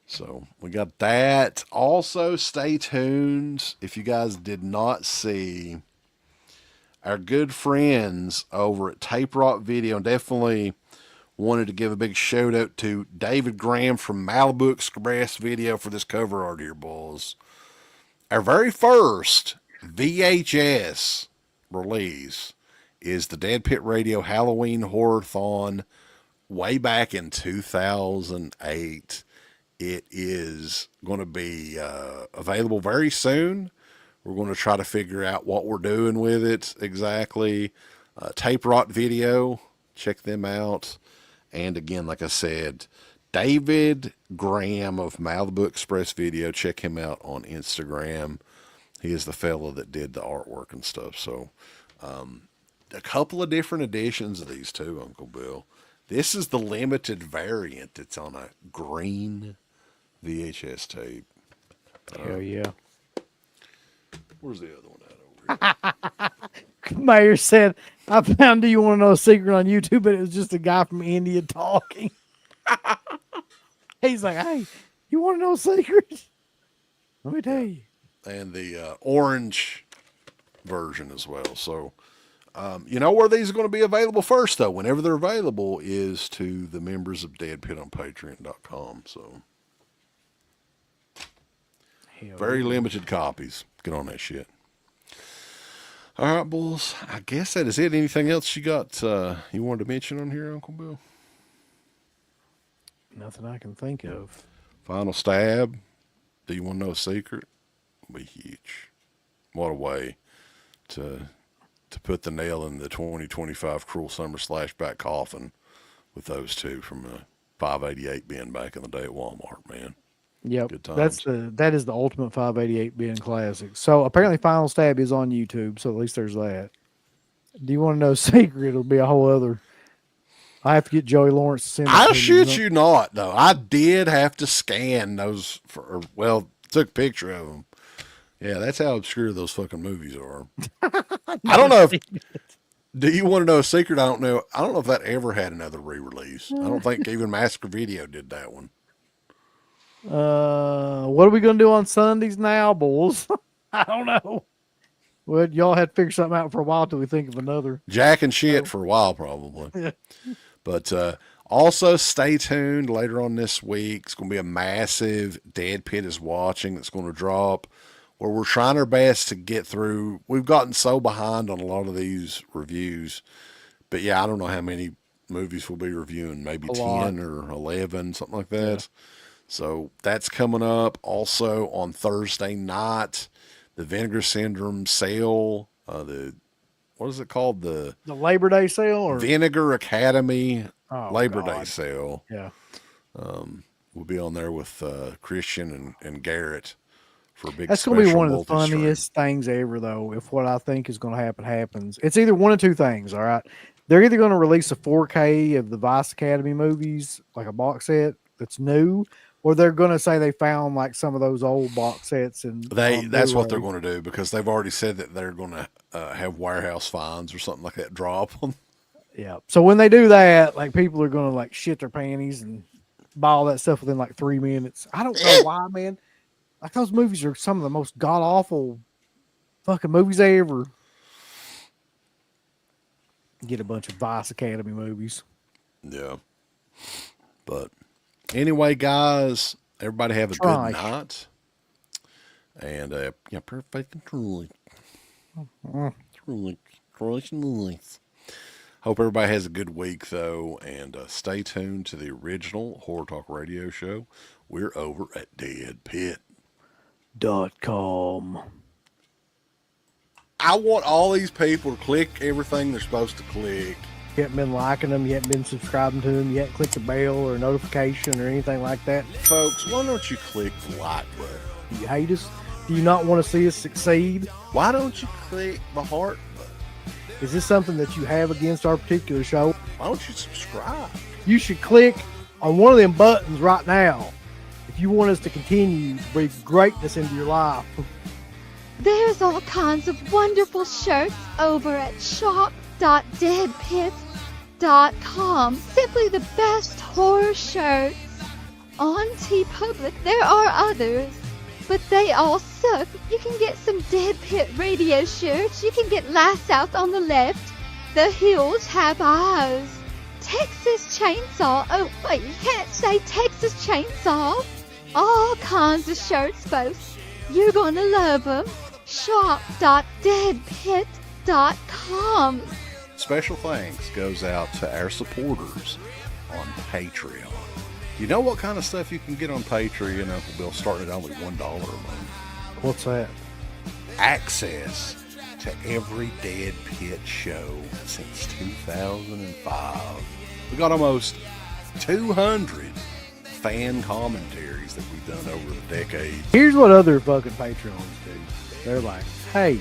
So we got that. Also, stay tuned. If you guys did not see our good friends over at Tape Rock Video, and definitely wanted to give a big shout out to David Graham from Malibu Express Video for this cover art here, boys. Our very first VHS release is the DEADPIT Radio Halloween Horror-thon way back in 2008. It is going to be available very soon. We're going to try to figure out what we're doing with it exactly. Tape Rock Video, check them out. And again, like I said, David Graham of Malibu Express Video, check him out on Instagram. He is the fella that did the artwork and stuff. So a couple of different editions of these too, Uncle Bill. This is the limited variant. It's on a green VHS tape. Hell yeah. Where's the other one at over here? Mayor said, I found Do You Want to Know a Secret on YouTube, but it was just a guy from India talking. He's like, hey, you want to know a secret? Let me tell you. And the orange version as well. So, you know where these are going to be available first, though, whenever they're available, is to the members of DEADPIT on Patreon.com. So, Hell very yeah. limited copies. Get on that shit. All right, bulls. I guess that is it. Anything else you got you wanted to mention on here, Uncle Bill? Nothing I can think of. Final stab. Do you want to know a secret? It'll be huge. What a way to put the nail in the 2025 Cruel Summer Slashback coffin with those two from a 588 bin back in the day at Walmart, man. Yep. Good times. That is the ultimate 588 bin classic. So apparently Final Stab is on YouTube, so at least there's that. Do you want to know a secret? It'll be a whole other. I have to get Joey Lawrence to send it I to me, shit you not, though. I did have to scan those took a picture of them. Yeah, that's how obscure those fucking movies are. I don't know if. Do you want to know a secret? I don't know. I don't know if that ever had another re-release. I don't think even Massacre Video did that one. What are we going to do on Sundays now, boys? I don't know. Well, y'all had to figure something out for a while till we think of another. Jack and shit for a while, probably. Yeah. But also stay tuned later on this week. It's going to be a massive Dead Pit is Watching that's going to drop, where we're trying our best to get through. We've gotten so behind on a lot of these reviews. But yeah, I don't know how many movies we'll be reviewing. Maybe 10 or 11, something like that. Yeah. So that's coming up. Also on Thursday night, the Vinegar Syndrome sale. What is it called? The Labor Day sale or Vinegar Academy Labor God. Day sale. Yeah. We'll be on there with Christian and Garrett for a big. That's going to be one of the funniest things ever, though. If what I think is going to happen happens, it's either one of two things. All right, they're either going to release a 4K of the Vice Academy movies, like a box set that's new, or they're gonna say they found like some of those old box sets and That's what they're going to do, because they've already said that they're going to have warehouse fines or something like that drop on. Yeah. So when they do that, like people are gonna like shit their panties and buy all that stuff within like 3 minutes. I don't know why, man. Like those movies are some of the most god awful fucking movies I ever get. A bunch of Vice Academy movies. Yeah. But anyway, guys, everybody have a good night. And yeah, perfect and truly. Truly. Nice. Hope everybody has a good week, though, and stay tuned to the original Horror Talk Radio show. We're over at DEADPIT.com. I want all these people to click everything they're supposed to click. You haven't been liking them, you haven't been subscribing to them, you haven't clicked the bell or notification or anything like that. Folks, why don't you click the like button? Do you hate us? Do you not want to see us succeed? Why don't you click the heart button? Is this something that you have against our particular show? Why don't you subscribe? You should click on one of them buttons right now if you want us to continue to breathe greatness into your life. There's all kinds of wonderful shirts over at shop.deadpit.com. Simply the best horror shirts. On TeePublic, there are others, but they all suck. You can get some Dead Pit Radio shirts. You can get Last South on the Left. The Hills Have Eyes. Texas Chainsaw. Oh, wait, you can't say Texas Chainsaw. All kinds of shirts, folks. You're gonna love them. Shop.deadpit.com. Special thanks goes out to our supporters on Patreon. You know what kind of stuff you can get on Patreon, Uncle Bill, starting at only $1 a month? What's that? Access to every Dead Pit show since 2005. We got almost 200 fan commentaries that we've done over the decades. Here's what other fucking Patreons do. They're like, hey,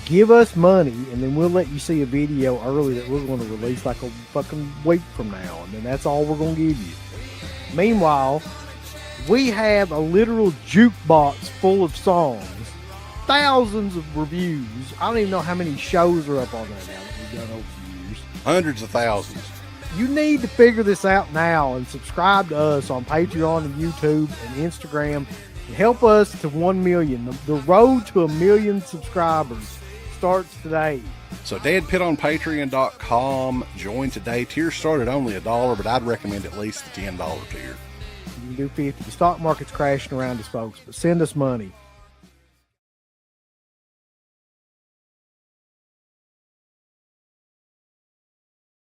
give us money and then we'll let you see a video early that we're going to release like a fucking week from now, and then that's all we're going to give you. Meanwhile, we have a literal jukebox full of songs, thousands of reviews. I don't even know how many shows are up on there now that we've done over the years. Hundreds of thousands. You need to figure this out now and subscribe to us on Patreon and YouTube and Instagram and help us to 1 million. The road to 1 million subscribers starts today. So Dead Pit on Patreon.com. Join today. Tiers start at only $1, but I'd recommend at least the $10 tier. You can do 50. The stock market's crashing around us, folks, but send us money.